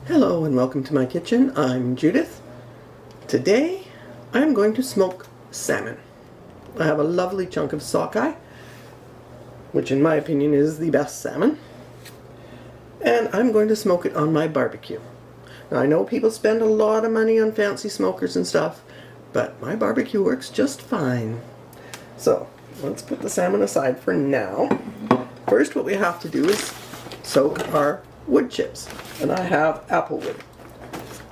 Hello and welcome to my kitchen. I'm Judith. Today I'm going to smoke salmon. I have a lovely chunk of sockeye, which in my opinion is the best salmon, and I'm going to smoke it on my barbecue. Now I know people spend a lot of money on fancy smokers and stuff, but my barbecue works just fine. So let's put the salmon aside for now. First, what we have to do is soak our wood chips, and I have apple wood.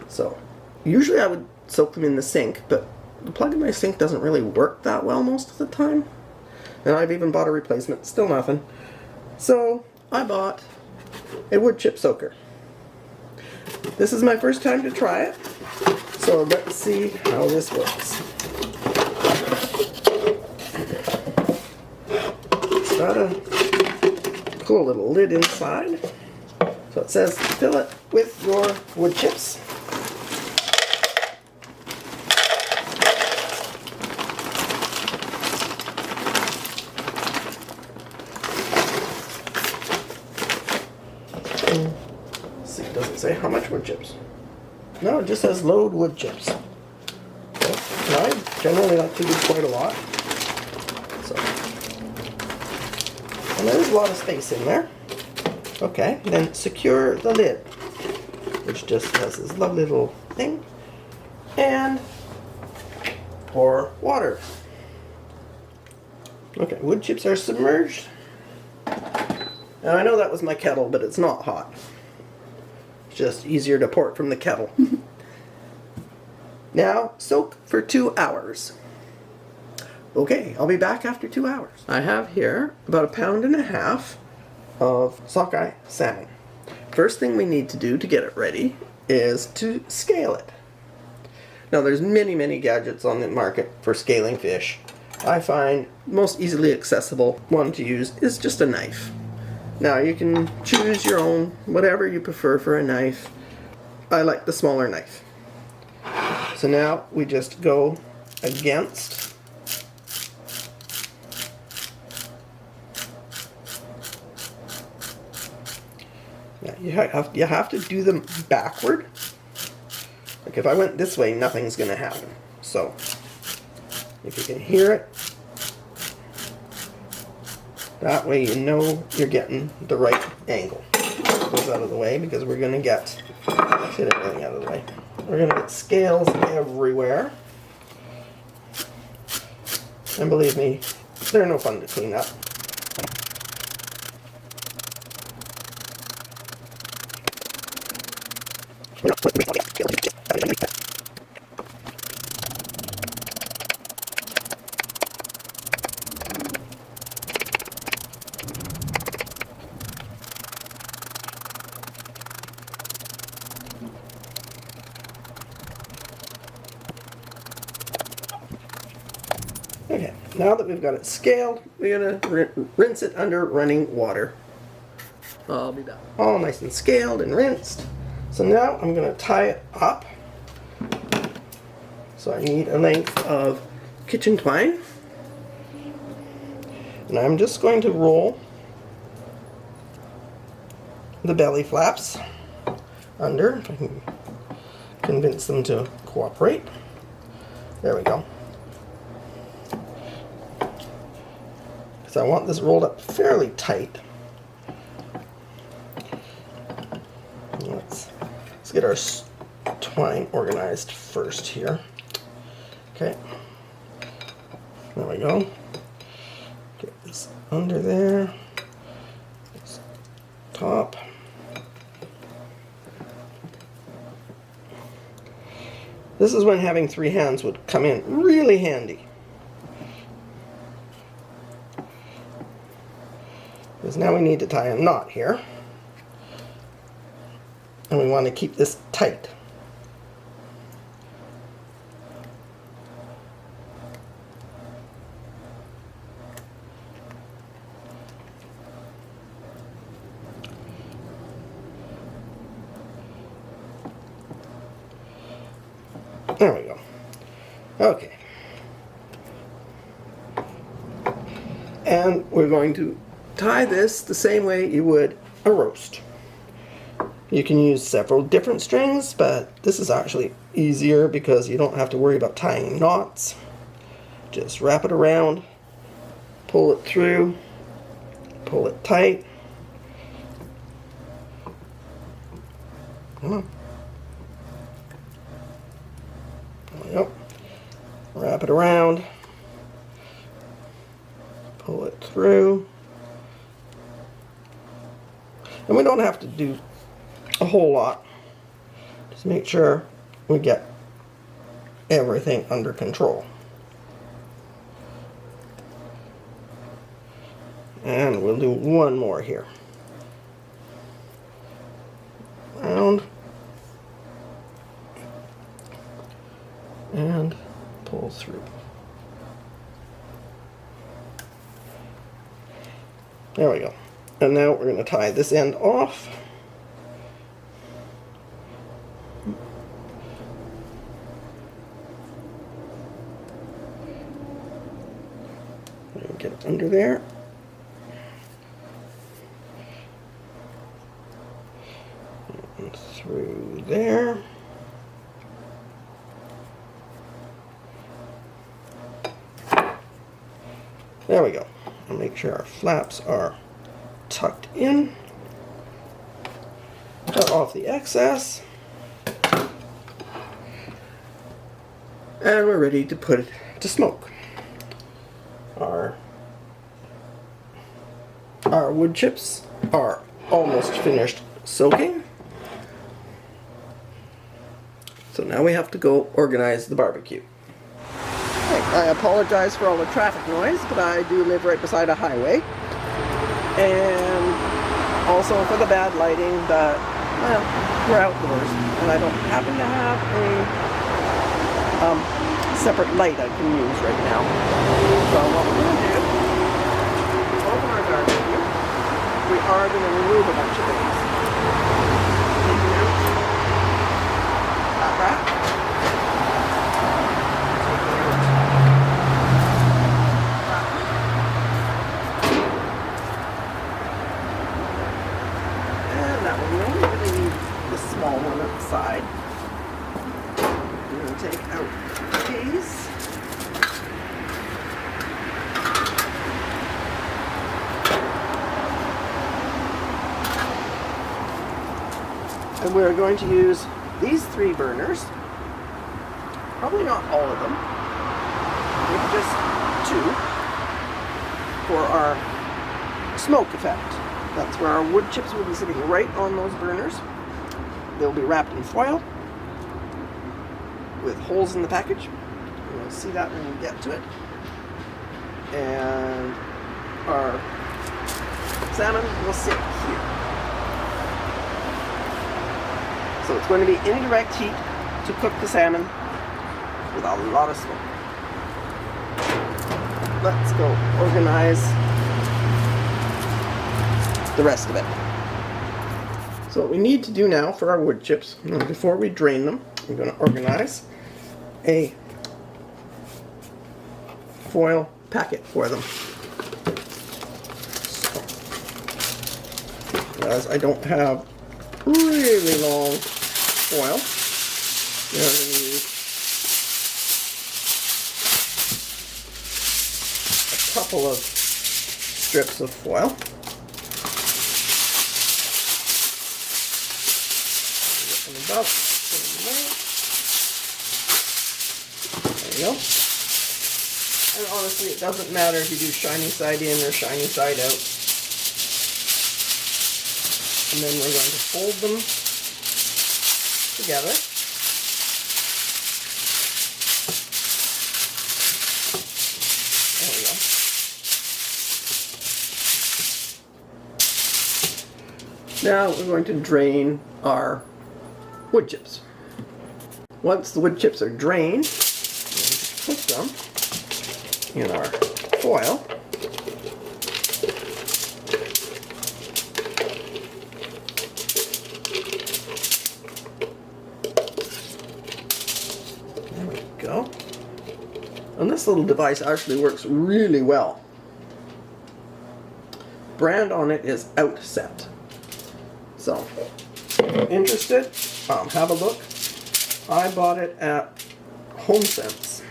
So usually I would soak them in the sink, but the plug in my sink doesn't really work that well most of the time, and I've even bought a replacement, still nothing. So I bought a wood chip soaker. This is my first time to try it, so let's see how this works. It's got a cool little lid inside. So it says fill it with your wood chips. Let's see, it doesn't say how much wood chips. No, it just says load wood chips. So, I generally like to do quite a lot. So, and there's a lot of space in there. Okay, then secure the lid, which just has this lovely little thing, and pour water. Okay, wood chips are submerged. Now I know that was my kettle, but it's not hot. It's just easier to pour it from the kettle. Now soak for 2 hours. Okay, I'll be back after 2 hours. I have here about 1.5 pounds of sockeye salmon. First thing we need to do to get it ready is to scale it. Now there's many gadgets on the market for scaling fish. I find most easily accessible one to use is just a knife. Now you can choose your own, whatever you prefer for a knife. I like the smaller knife. So now we just go against you have to do them backward. Like if I went this way, nothing's going to happen. So if you can hear it, that way you know you're getting the right angle. Goes out of the way because we're going to get everything out of the way. We're going to get scales everywhere. And believe me, they're no fun to clean up. Okay, now that we've got it scaled, we're going to rinse it under running water. I'll be back. All nice and scaled and rinsed. So now I'm going to tie it up. So I need a length of kitchen twine. And I'm just going to roll the belly flaps under, if I can convince them to cooperate. There we go. Because I want this rolled up fairly tight. Let's get our twine organized first here. Okay, there we go. Get this under there, this top. This is when having 3 hands would come in really handy. Because now we need to tie a knot here. And we want to keep this tight. There we go. Okay. And we're going to tie this the same way you would a roast. You can use several different strings, but this is actually easier because you don't have to worry about tying knots. Just wrap it around, pull it through, pull it tight. Come on. There we go. Wrap it around, pull it through. And we don't have to do a whole lot. Just make sure we get everything under control. And we'll do one more here. Round. And pull through. There we go. And now we're going to tie this end off. Get it under there. And through there. There we go. And make sure our flaps are tucked in. Cut off the excess. And we're ready to put it to smoke. Our wood chips are almost finished soaking. So now we have to go organize the barbecue. I apologize for all the traffic noise, but I do live right beside a highway. And also for the bad lighting, but well, we're outdoors and I don't happen to have a separate light I can use right now. So what we're going to do is open our barbecue. We are going to remove a bunch of things. Taking out that wrap. Small one at the side. I'm going to take out these. And we're going to use these 3 burners. Probably not all of them. Maybe just 2 for our smoke effect. That's where our wood chips will be sitting right on those burners. They'll be wrapped in foil with holes in the package. You'll see that when we get to it. And our salmon will sit here. So it's going to be indirect heat to cook the salmon with a lot of smoke. Let's go organize the rest of it. So what we need to do now for our wood chips, before we drain them, I'm going to organize a foil packet for them. So, as I don't have really long foil, I'm going to use a couple of strips of foil. There you go. And honestly, it doesn't matter if you do shiny side in or shiny side out. And then we're going to fold them together. There we go. Now we're going to drain our wood chips. Once the wood chips are drained, we're going to put them in our foil. There we go. And this little device actually works really well. Brand on it is Outset. So Interested? Have a look. I bought it at HomeSense.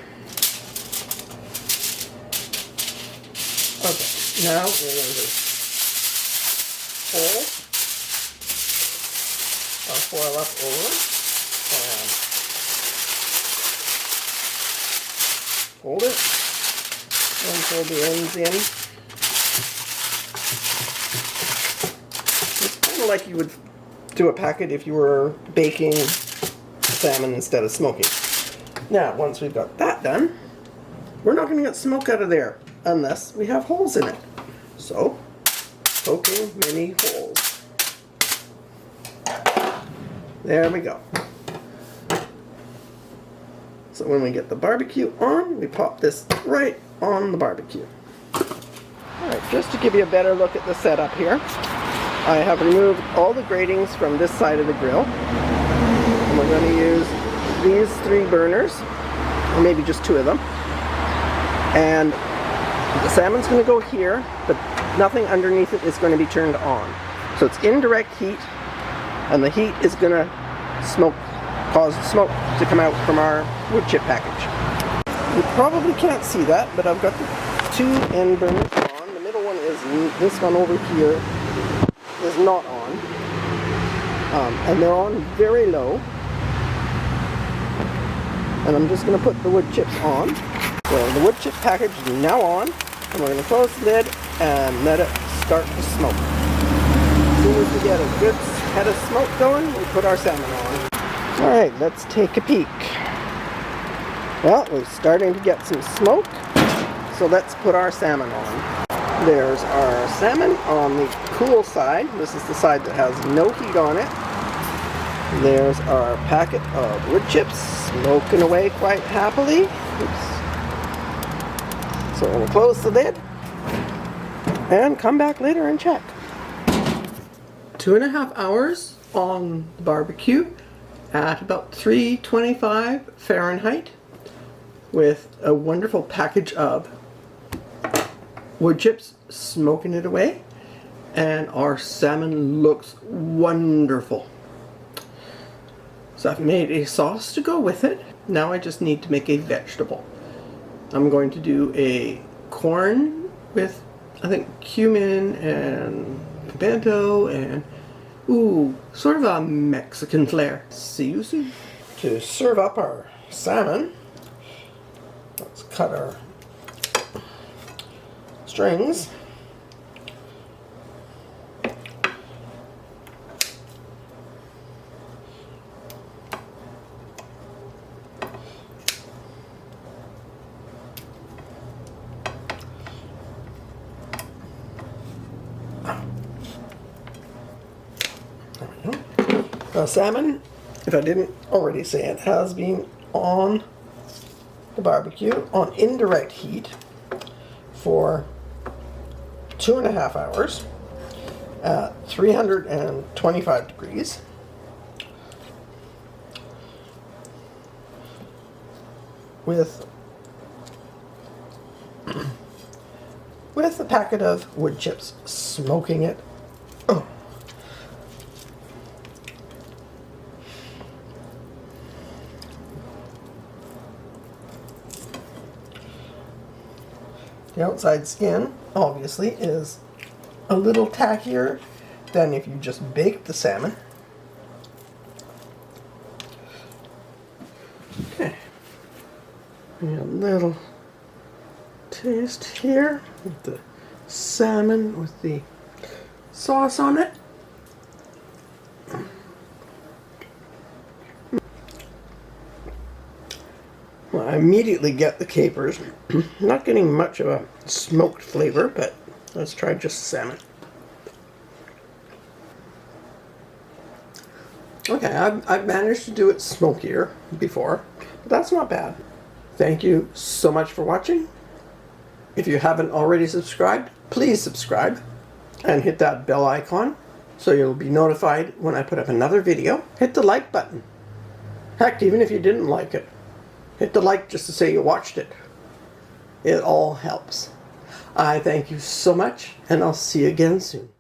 Okay, now we're going to fold our foil up over and fold it and fold the ends in. It's kind of like you would do a packet if you were baking salmon instead of smoking. Now, once we've got that done, we're not going to get smoke out of there unless we have holes in it. So, poking many holes. There we go. So when we get the barbecue on, we pop this right on the barbecue. Alright, just to give you a better look at the setup here, I have removed all the gratings from this side of the grill. And we're going to use these 3 burners, or maybe just 2 of them. And the salmon's going to go here, but nothing underneath it is going to be turned on. So it's indirect heat, and the heat is going to cause smoke to come out from our wood chip package. You probably can't see that, but I've got the 2 end burners on. The middle one is, this one over here is not on. And they're on very low. And I'm just going to put the wood chips on. So the wood chip package is now on, and we're going to close the lid and let it start to smoke. As soon as we get a good head of smoke going, we put our salmon on. Alright, let's take a peek. Well, we're starting to get some smoke, so let's put our salmon on. There's our salmon on the cool side. This is the side that has no heat on it. There's our packet of wood chips smoking away quite happily. Oops. So we'll close the lid and come back later and check. 2.5 hours on the barbecue at about 325 Fahrenheit with a wonderful package of wood chips smoking it away, and our salmon looks wonderful. So I've made a sauce to go with it. Now I just need to make a vegetable. I'm going to do a corn with, I think, cumin and pimento and, ooh, sort of a Mexican flair. See you soon. To serve up our salmon, let's cut our strings. The salmon, if I didn't already say it, has been on the barbecue on indirect heat for 2.5 hours at 325 degrees. With a packet of wood chips smoking it. Oh. The outside skin, obviously, is a little tackier than if you just baked the salmon. Okay. And a little taste here with the salmon with the sauce on it. Well, I immediately get the capers. Not getting much of a smoked flavor, but let's try just salmon. Okay, I've managed to do it smokier before, but that's not bad. Thank you so much for watching. If you haven't already subscribed, please subscribe and hit that bell icon so you'll be notified when I put up another video. Hit the like button. Heck, even if you didn't like it, hit the like just to say you watched it. It all helps. I thank you so much, and I'll see you again soon.